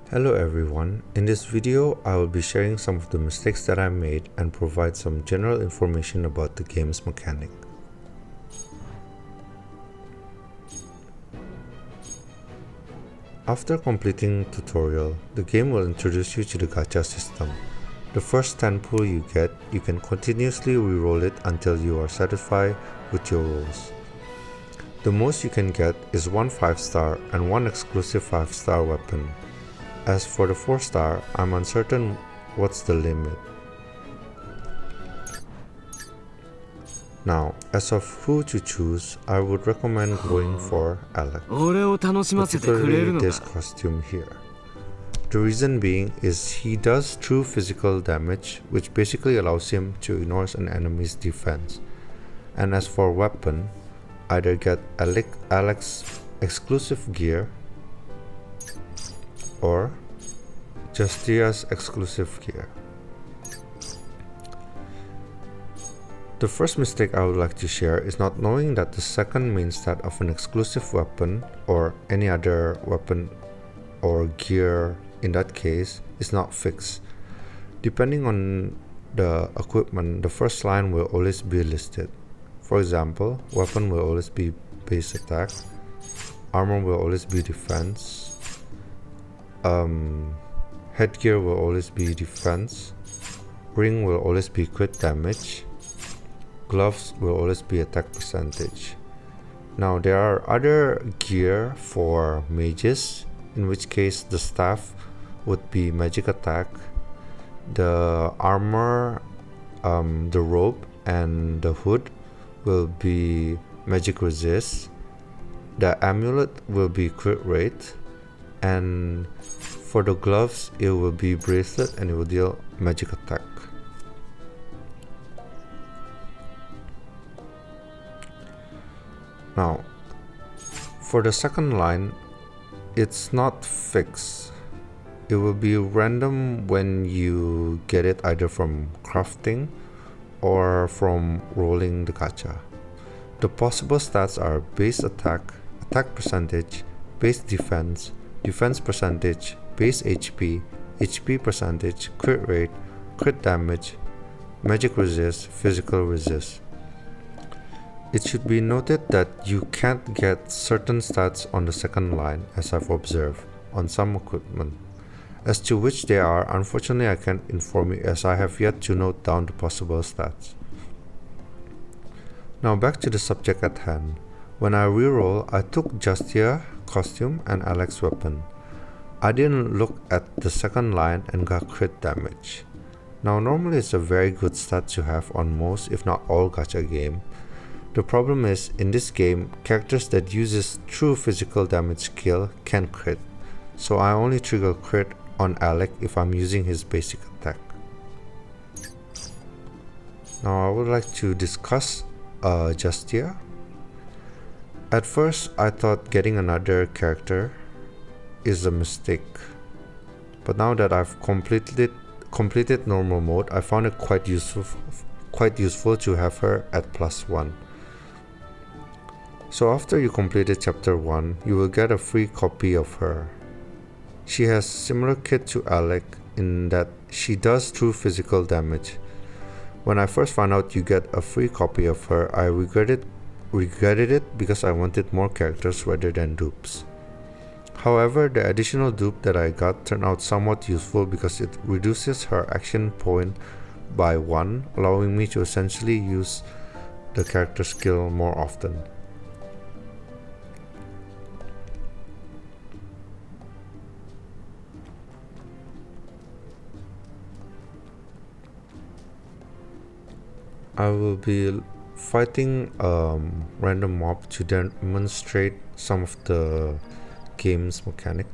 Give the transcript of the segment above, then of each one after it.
Hello everyone, in this video I will be sharing some of the mistakes that I made and provide some general information about the game's mechanic. After completing the tutorial, the game will introduce you to the gacha system. The first 10 pull you get, you can continuously reroll it until you are satisfied with your rolls. The most you can get is 1 5-star and 1 exclusive 5-star weapon. As for the 4-star, I'm uncertain what's the limit. Now, as of who to choose, I would recommend going for Alec, particularly this costume here. The reason being is he does true physical damage, which basically allows him to ignore an enemy's defense. And as for weapon, either get Alec's exclusive gear or Justia's exclusive gear. The first mistake I would like to share is not knowing that the second main stat of an exclusive weapon or any other weapon or gear in that case is not fixed. Depending on the equipment, the first line will always be listed. For example, weapon will always be base attack, armor will always be defense, headgear will always be defense, ring will always be crit damage, gloves will always be attack percentage. Now there are other gear for mages, in which case the staff would be magic attack, the armor, the robe and the hood will be magic resist, the amulet will be crit rate, and for the gloves it will be bracelet and it will deal magic attack. Now, for the second line, it's not fixed. It will be random when you get it either from crafting or from rolling the gacha. The possible stats are base attack, attack percentage, base defense, defense percentage, base HP, HP percentage, crit rate, crit damage, magic resist, physical resist. It should be noted that you can't get certain stats on the second line, as I've observed, on some equipment. As to which they are, unfortunately I can't inform you as I have yet to note down the possible stats. Now back to the subject at hand. When I reroll, I took Justia costume and Alec's weapon. I didn't look at the second line and got crit damage. Now normally it's a very good stat to have on most if not all gacha game. The problem is, in this game, characters that uses true physical damage skill can crit, so I only trigger crit on Alec if I'm using his basic attack. Now I would like to discuss Justia. At first I thought getting another character is a mistake, but now that I've completed normal mode, I found it quite useful to have her at +1. So after you completed chapter 1, you will get a free copy of her. She has similar kit to Alec in that she does true physical damage. When I first found out you get a free copy of her, I regretted it because I wanted more characters rather than dupes. However, the additional dupe that I got turned out somewhat useful because it reduces her action point by 1, allowing me to essentially use the character skill more often. I will be fighting a random mob to demonstrate some of the game's mechanic.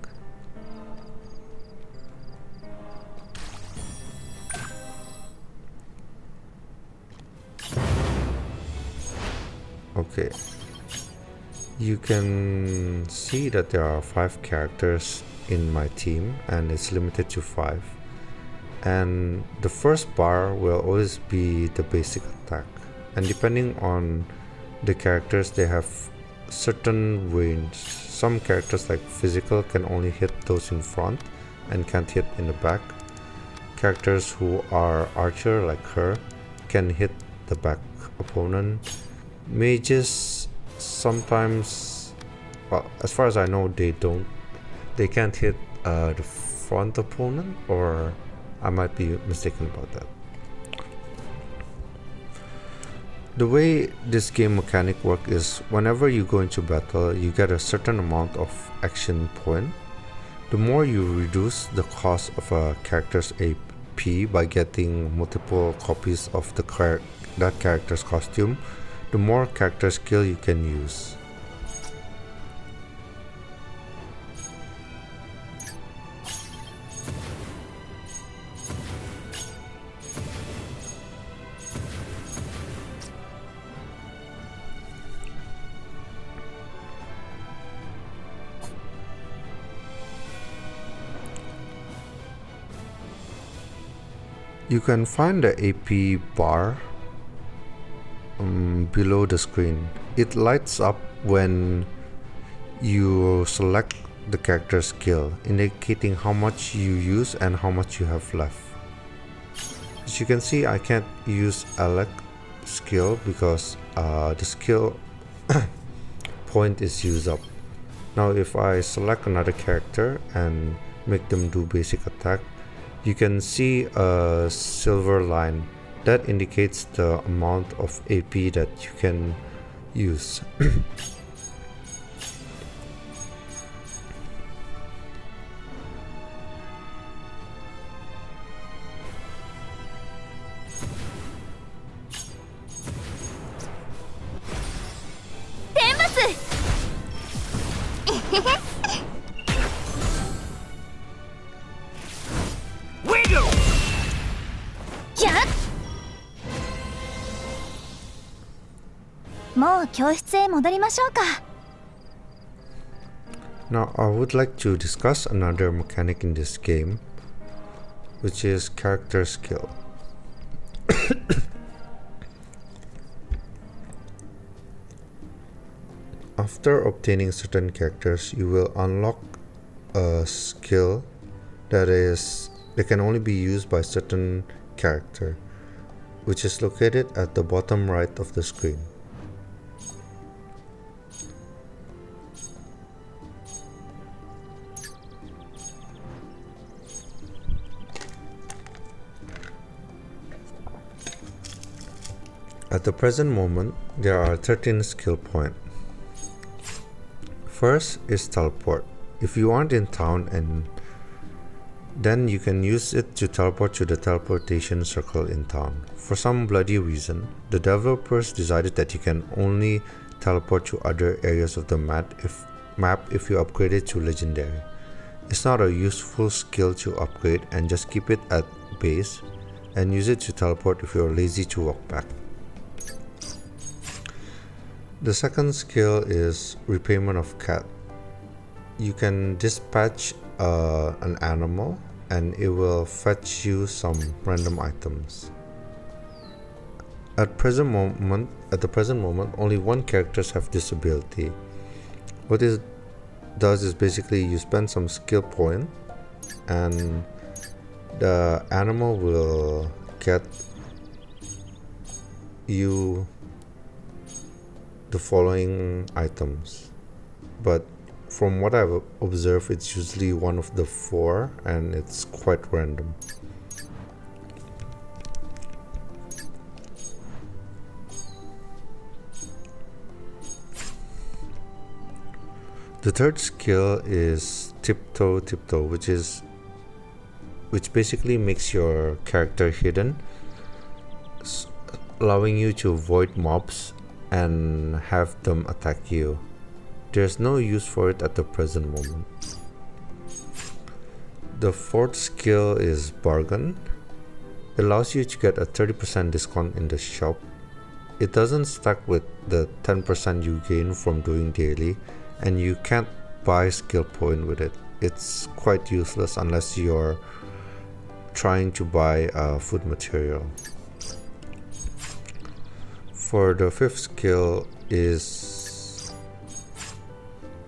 Okay, you can see that there are 5 characters in my team and it's limited to 5. And the first bar will always be the basic attack, and depending on the characters they have certain range. Some characters like physical can only hit those in front, and can't hit in the back. Characters who are archer like her can hit the back opponent. Mages sometimes, well, as far as I know, they can't hit the front opponent, or I might be mistaken about that. The way this game mechanic works is whenever you go into battle, you get a certain amount of action point. The more you reduce the cost of a character's AP by getting multiple copies of that character's costume, the more character skill you can use. You can find the AP bar below the screen. It lights up when you select the character skill, indicating how much you use and how much you have left. As you can see, I can't use Alec skill because the skill point is used up. Now if I select another character and make them do basic attack, you can see a silver line that indicates the amount of AP that you can use. Now I would like to discuss another mechanic in this game, which is character skill. After obtaining certain characters, you will unlock a skill that can only be used by certain character, which is located at the bottom right of the screen. At the present moment, there are 13 skill points. First is teleport. If you aren't in town, and then you can use it to teleport to the teleportation circle in town. For some bloody reason, the developers decided that you can only teleport to other areas of the map if you upgrade it to legendary. It's not a useful skill to upgrade, and just keep it at base and use it to teleport if you're lazy to walk back. The second skill is repayment of cat. You can dispatch an animal and it will fetch you some random items. At the present moment, only one characters have this ability. What it does is basically you spend some skill point and the animal will get you the following items, but from what I've observed, it's usually one of the 4 and it's quite random. The third skill is tiptoe, which basically makes your character hidden, allowing you to avoid mobs and have them attack you. There's no use for it at the present moment. The fourth skill is bargain. It allows you to get a 30% discount in the shop. It doesn't stack with the 10% you gain from doing daily, and you can't buy skill point with it. It's quite useless unless you're trying to buy food material. For the fifth skill is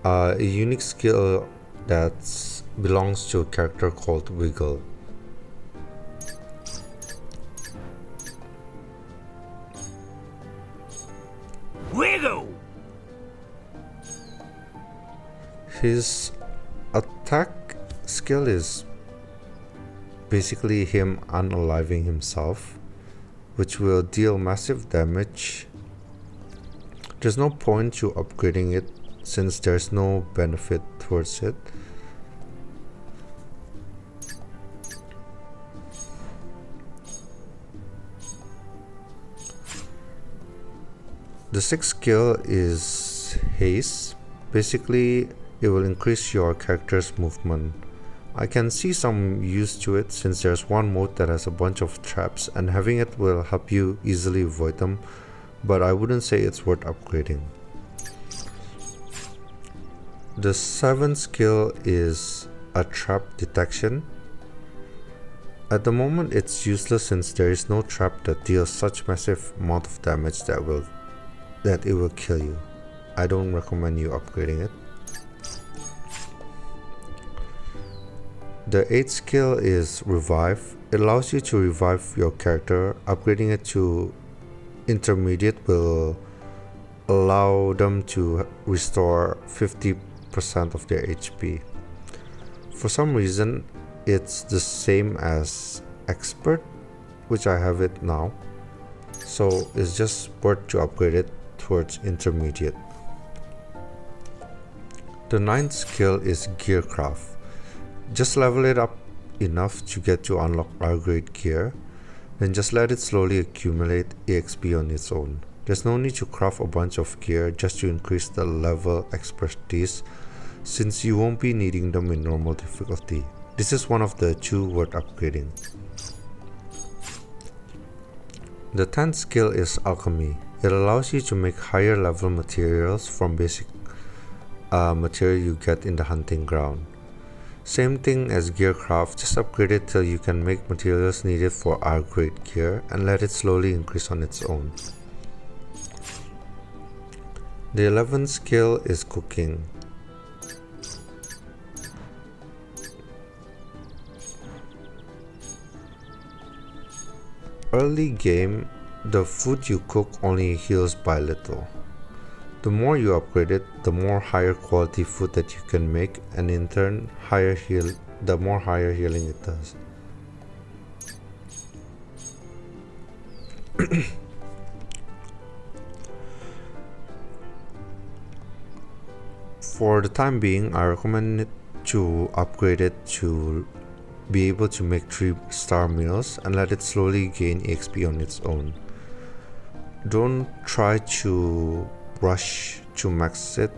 a unique skill that's belongs to a character called Wiggle. Wiggle! His attack skill is basically him unaliving himself, which will deal massive damage. There's no point to upgrading it since there's no benefit towards it. The sixth skill is Haste. Basically, it will increase your character's movement. I can see some use to it since there's one mode that has a bunch of traps and having it will help you easily avoid them, but I wouldn't say it's worth upgrading. The seventh skill is a trap detection. At the moment it's useless since there is no trap that deals such massive amount of damage that it will kill you. I don't recommend you upgrading it. The 8th skill is Revive. It allows you to revive your character. Upgrading it to intermediate will allow them to restore 50% of their HP. For some reason it's the same as Expert, which I have it now, so it's just worth to upgrade it towards intermediate. The 9th skill is Gearcraft. Just level it up enough to get to unlock R grade gear, then just let it slowly accumulate EXP on its own. There's no need to craft a bunch of gear just to increase the level expertise, since you won't be needing them in normal difficulty. This is one of the 2 worth upgrading. The 10th skill is Alchemy. It allows you to make higher level materials from basic material you get in the hunting ground. Same thing as Gearcraft, just upgrade it till you can make materials needed for R grade gear and let it slowly increase on its own. The 11th skill is Cooking. Early game, the food you cook only heals by little. The more you upgrade it, the more higher quality food that you can make, and in turn the more higher healing it does. For the time being, I recommend it to upgrade it to be able to make 3-star meals and let it slowly gain EXP on its own. Don't try to rush to max it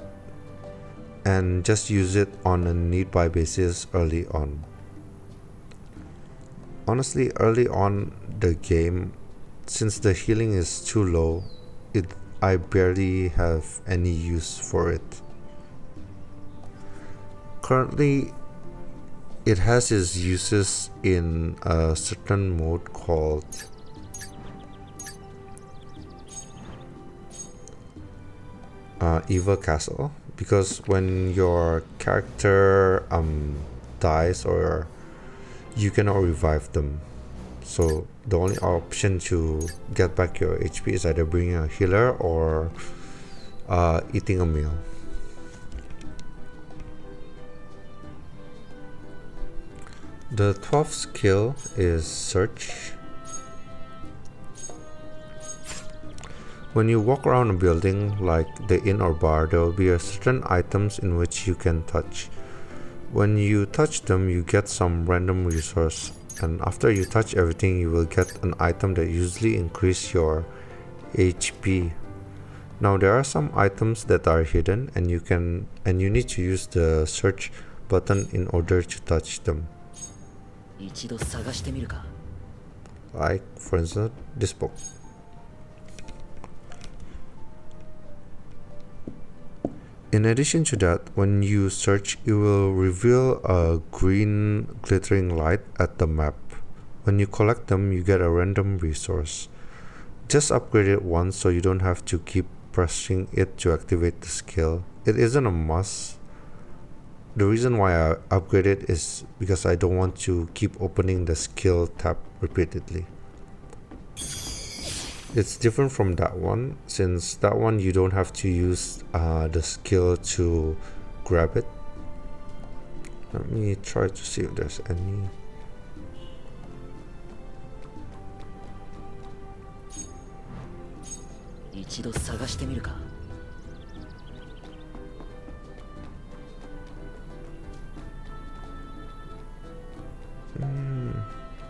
and just use it on a need buy basis early on. Honestly, early on the game, since the healing is too low, I barely have any use for it. Currently, it has its uses in a certain mode called Evil Castle, because when your character dies or you cannot revive them, so the only option to get back your HP is either bringing a healer or eating a meal. The 12th skill is Search. When you walk around a building like the inn or bar, there will be certain items in which you can touch. When you touch them, you get some random resource, and after you touch everything, you will get an item that usually increase your HP. Now there are some items that are hidden, and you need to use the search button in order to touch them. Like, for instance, this book. In addition to that, when you search, it will reveal a green glittering light at the map. When you collect them, you get a random resource. Just upgrade it once so you don't have to keep pressing it to activate the skill. It isn't a must, the reason why I upgraded is because I don't want to keep opening the skill tab repeatedly. It's different from that one, since that one you don't have to use the skill to grab it. Let me try to see if there's any.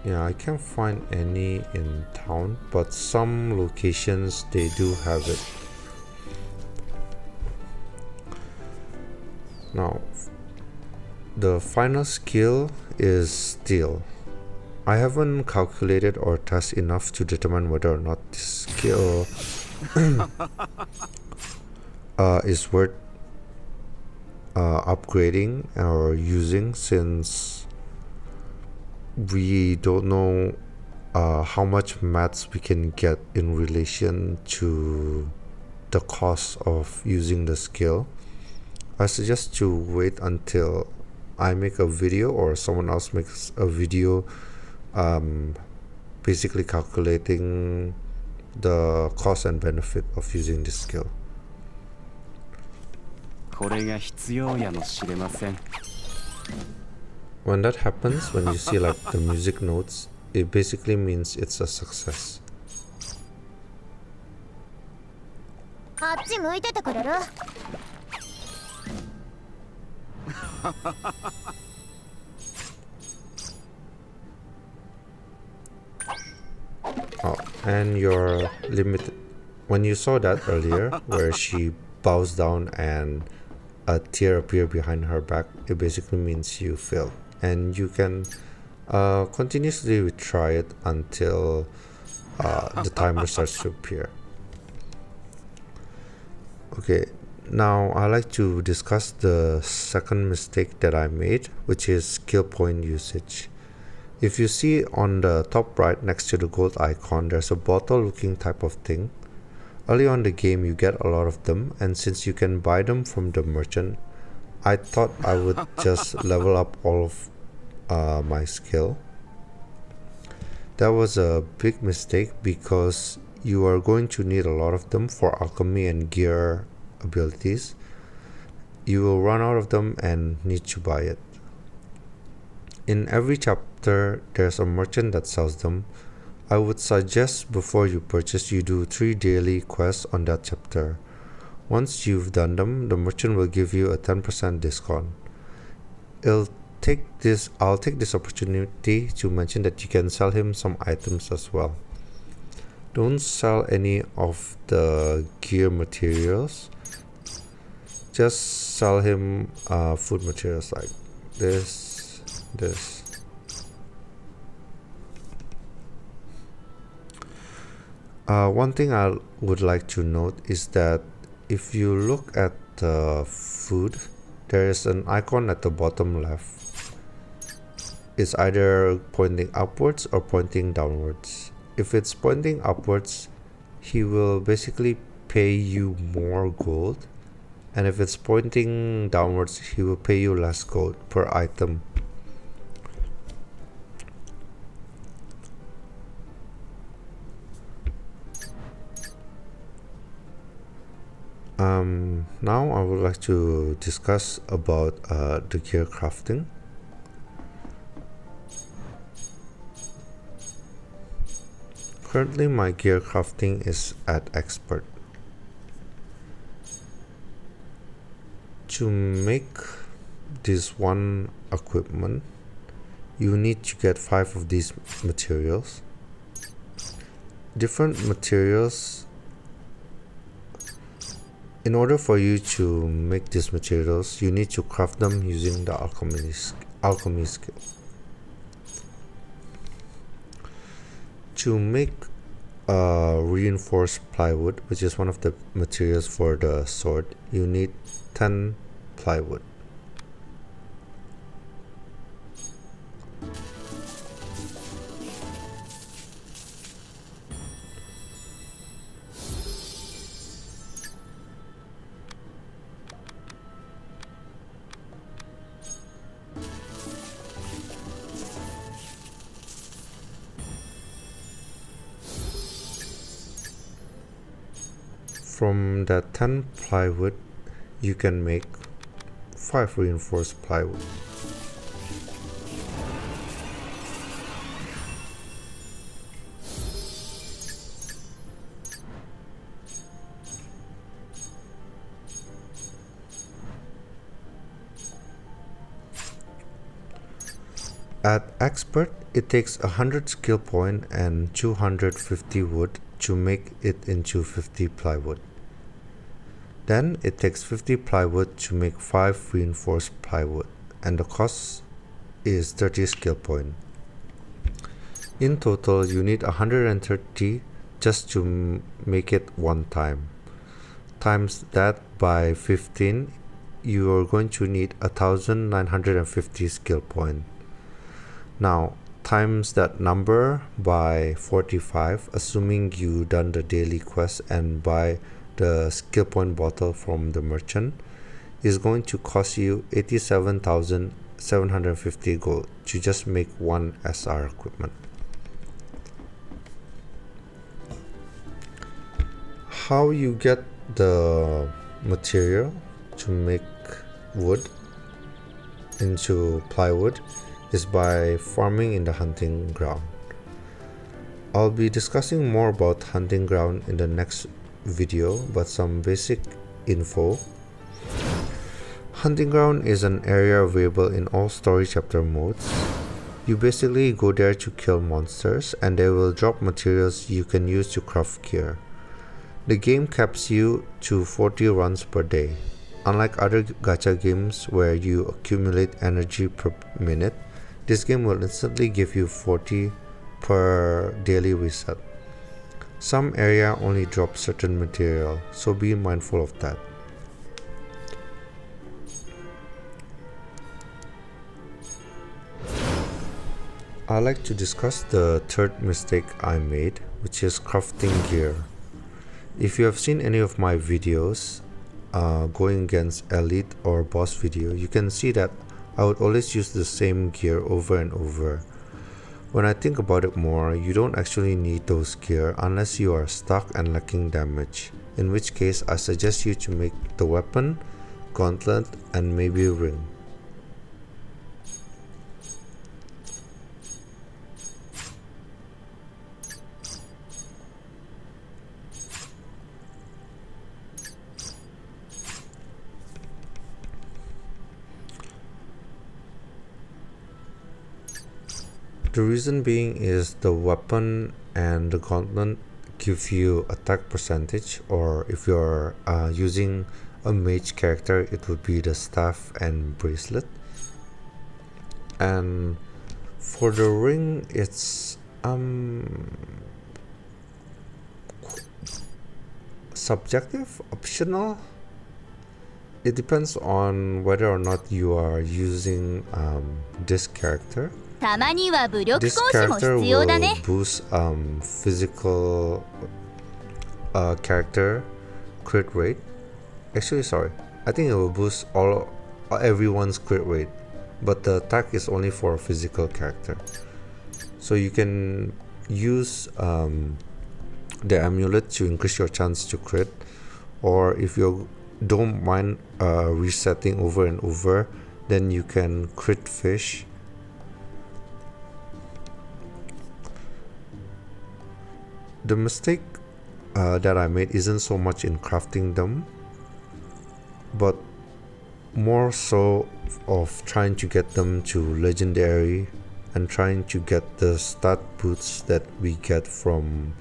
Yeah, I can't find any in town, but some locations they do have it. Now, the final skill is Steel. I haven't calculated or tested enough to determine whether or not this skill is worth upgrading or using, since we don't know how much mats we can get in relation to the cost of using the skill. I suggest to wait until I make a video or someone else makes a video basically calculating the cost and benefit of using this skill. When that happens, when you see like the music notes, it basically means it's a success. Oh, and you're limited. When you saw that earlier, where she bows down and a tear appears behind her back, it basically means you failed. And you can continuously retry it until the timer starts to appear. Okay, now I like to discuss the second mistake that I made, which is skill point usage. If you see on the top right next to the gold icon, there's a bottle looking type of thing. Early on in the game you get a lot of them, and since you can buy them from the merchant, I thought I would just level up all of my skill. That was a big mistake because you are going to need a lot of them for alchemy and gear abilities. You will run out of them and need to buy it. In every chapter there's a merchant that sells them. I would suggest before you purchase you do 3 daily quests on that chapter. Once you've done them, the merchant will give you a 10% discount. I'll take this opportunity to mention that you can sell him some items as well. Don't sell any of the gear materials. Just sell him food materials like this. One thing I would like to note is that if you look at the food, there is an icon at the bottom left. It's either pointing upwards or pointing downwards. If it's pointing upwards, he will basically pay you more gold, and if it's pointing downwards, he will pay you less gold per item. Now I would like to discuss about the gear crafting. Currently my gear crafting is at expert. To make this one equipment, you need to get 5 of these materials. Different materials. In order for you to make these materials, you need to craft them using the alchemy skill. To make reinforced plywood, which is one of the materials for the sword, you need 10 plywood. From that 10 plywood, you can make 5 reinforced plywood. At expert, it takes 100 skill point and 250 wood to make it into 50 plywood. Then it takes 50 plywood to make 5 reinforced plywood, and the cost is 30 skill point. In total, you need 130 just to make it one time. Times that by 15, you are going to need 1950 skill point. Now, times that number by 45, assuming you done the daily quest and buy the skill point bottle from the merchant, is going to cost you 87,750 gold to just make one SR equipment. How you get the material to make wood into plywood is by farming in the hunting ground. I'll be discussing more about hunting ground in the next video, but some basic info. Hunting ground is an area available in all story chapter modes. You basically go there to kill monsters and they will drop materials you can use to craft gear. The game caps you to 40 runs per day. Unlike other gacha games where you accumulate energy per minute, this game will instantly give you 40 per daily reset. Some area only drop certain material, so be mindful of that. I like to discuss the third mistake I made, which is crafting gear. If you have seen any of my videos going against elite or boss video, you can see that I would always use the same gear over and over. When I think about it more, you don't actually need those gear unless you are stuck and lacking damage, in which case I suggest you to make the weapon, gauntlet, and maybe a ring. The reason being is the weapon and the gauntlet give you attack percentage, or if you're using a mage character, it would be the staff and bracelet. And for the ring, it's subjective, optional. It depends on whether or not you are using this character. This character will boost physical character crit rate. Actually, sorry, I think it will boost everyone's crit rate, but the attack is only for a physical character. So you can use the amulet to increase your chance to crit, or if you don't mind resetting over and over, then you can crit fish. The mistake that I made isn't so much in crafting them, but more so of trying to get them to legendary and trying to get the stat boosts that we get from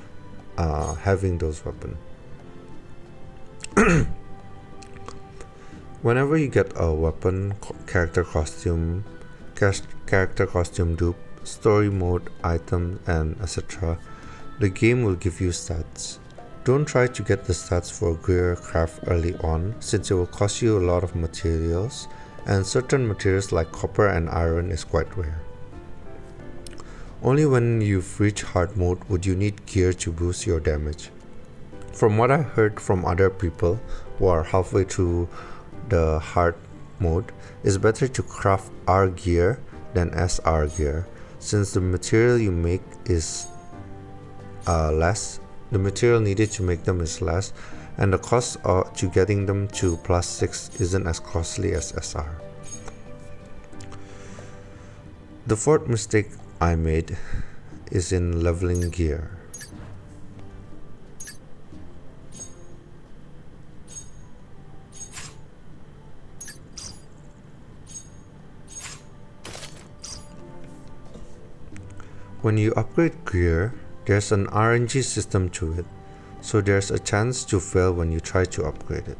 having those weapons. Whenever you get a weapon, character costume dupe, story mode, item, and etc., the game will give you stats. Don't try to get the stats for gear craft early on, since it will cost you a lot of materials, and certain materials like copper and iron is quite rare. Only when you've reached hard mode would you need gear to boost your damage. From what I heard from other people who are halfway through the hard mode, it's better to craft R gear than SR gear, since the material you make is less. The material needed to make them is less, and the cost to getting them to +6 isn't as costly as SR. The fourth mistake I made is in leveling gear. When you upgrade gear, there's an RNG system to it, so there's a chance to fail when you try to upgrade it.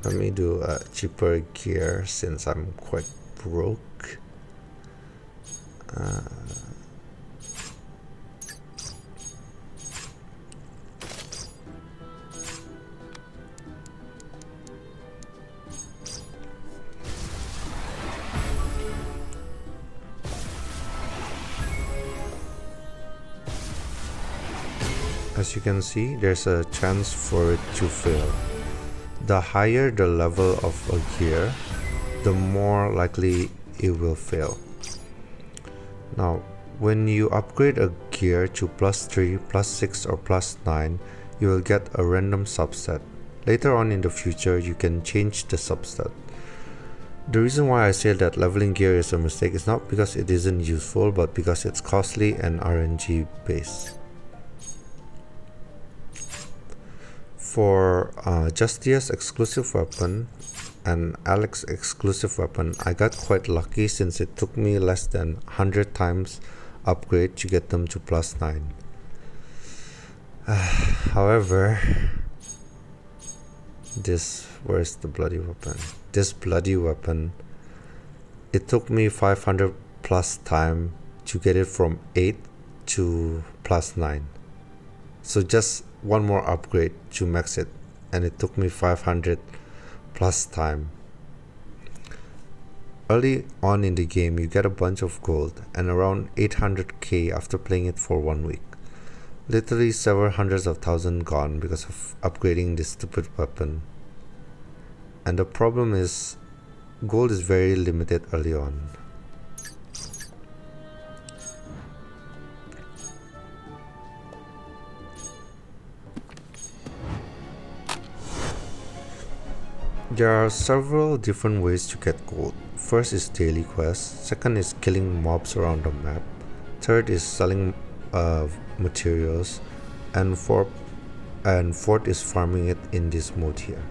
Let me do a cheaper gear since I'm quite broke. As you can see, there's a chance for it to fail. The higher the level of a gear, the more likely it will fail. Now, when you upgrade a gear to +3, +6 or +9, you will get a random subset. Later on in the future, you can change the subset. The reason why I say that leveling gear is a mistake is not because it isn't useful, but because it's costly and RNG based. For Justia's exclusive weapon and Alex's exclusive weapon, I got quite lucky since it took me less than 100 times upgrade to get them to +9. However, where's the bloody weapon? This bloody weapon, it took me 500 plus time to get it from 8 to +9. So just one more upgrade to max it, and it took me 500 plus time. Early on in the game, you get a bunch of gold and around 800k after playing it for 1 week. Literally several hundreds of thousands gone because of upgrading this stupid weapon. And the problem is, gold is very limited early on. There are several different ways to get gold. First is daily quests, second is killing mobs around the map, third is selling materials, and fourth is farming it in this mode here.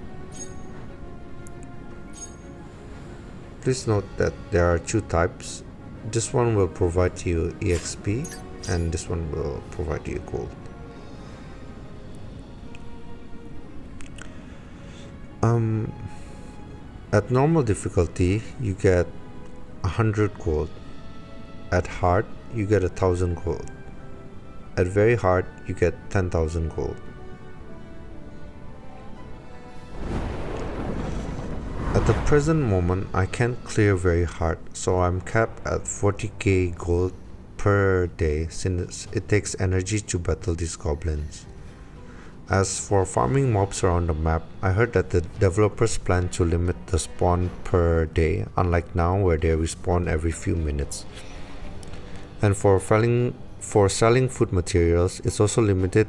Please note that there are two types. This one will provide you EXP and this one will provide you gold. At normal difficulty, you get 100 gold. At hard, you get 1000 gold. At very hard, you get 10,000 gold. At the present moment, I can't clear very hard, so I'm capped at 40k gold per day since it takes energy to battle these goblins. As for farming mobs around the map, I heard that the developers plan to limit the spawn per day, unlike now where they respawn every few minutes. And for selling food materials, it's also limited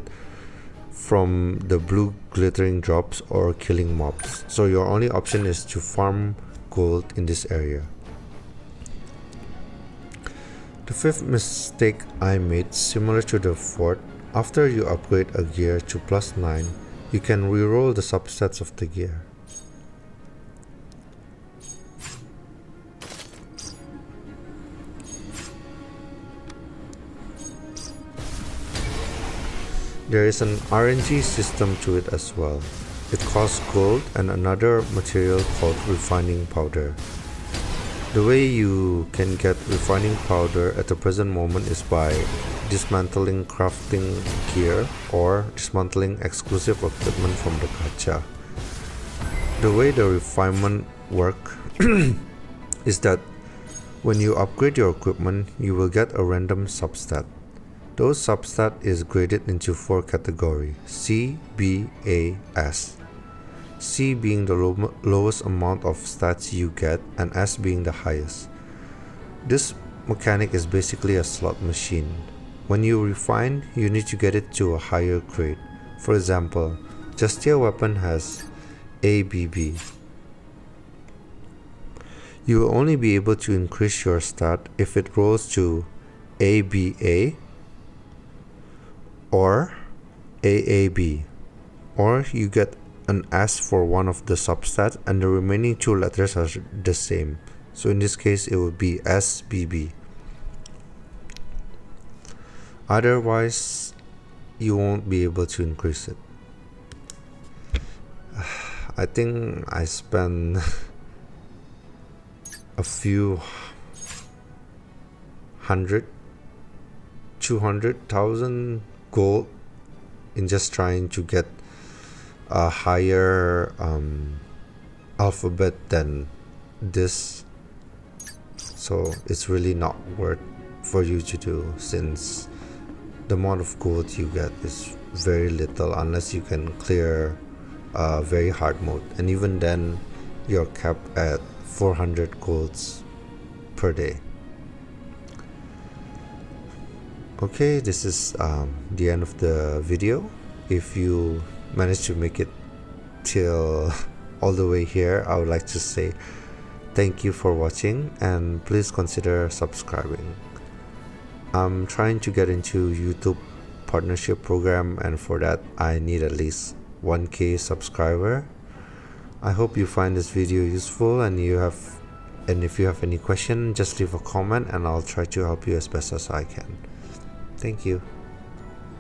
from the blue glittering drops or killing mobs, so your only option is to farm gold in this area. The fifth mistake I made, similar to the fourth, after you upgrade a gear to +9, you can reroll the subsets of the gear. There is an RNG system to it as well. It costs gold and another material called refining powder. The way you can get refining powder at the present moment is by dismantling crafting gear or dismantling exclusive equipment from the gacha. The way the refinement works is that when you upgrade your equipment, you will get a random substat. Those substat is graded into 4 categories: C, B, A, S. C being the lowest amount of stats you get and S being the highest. This mechanic is basically a slot machine. When you refine, you need to get it to a higher grade. For example, Justia weapon has ABB. You will only be able to increase your stat if it rolls to ABA or AAB, or you get an S for one of the substats and the remaining two letters are the same. So in this case it would be SBB. Otherwise you won't be able to increase it. I think I spent a few 200,000 gold in just trying to get a higher alphabet than this, so it's really not worth for you to do, since the amount of gold you get is very little unless you can clear a very hard mode, and even then you're capped at 400 golds per day. Okay, this is the end of the video. If you managed to make it till all the way here, I would like to say thank you for watching and please consider subscribing. I'm trying to get into YouTube partnership program, and for that I need at least 1k subscriber. I hope you find this video useful, and if you have any question, just leave a comment and I'll try to help you as best as I can. Thank you.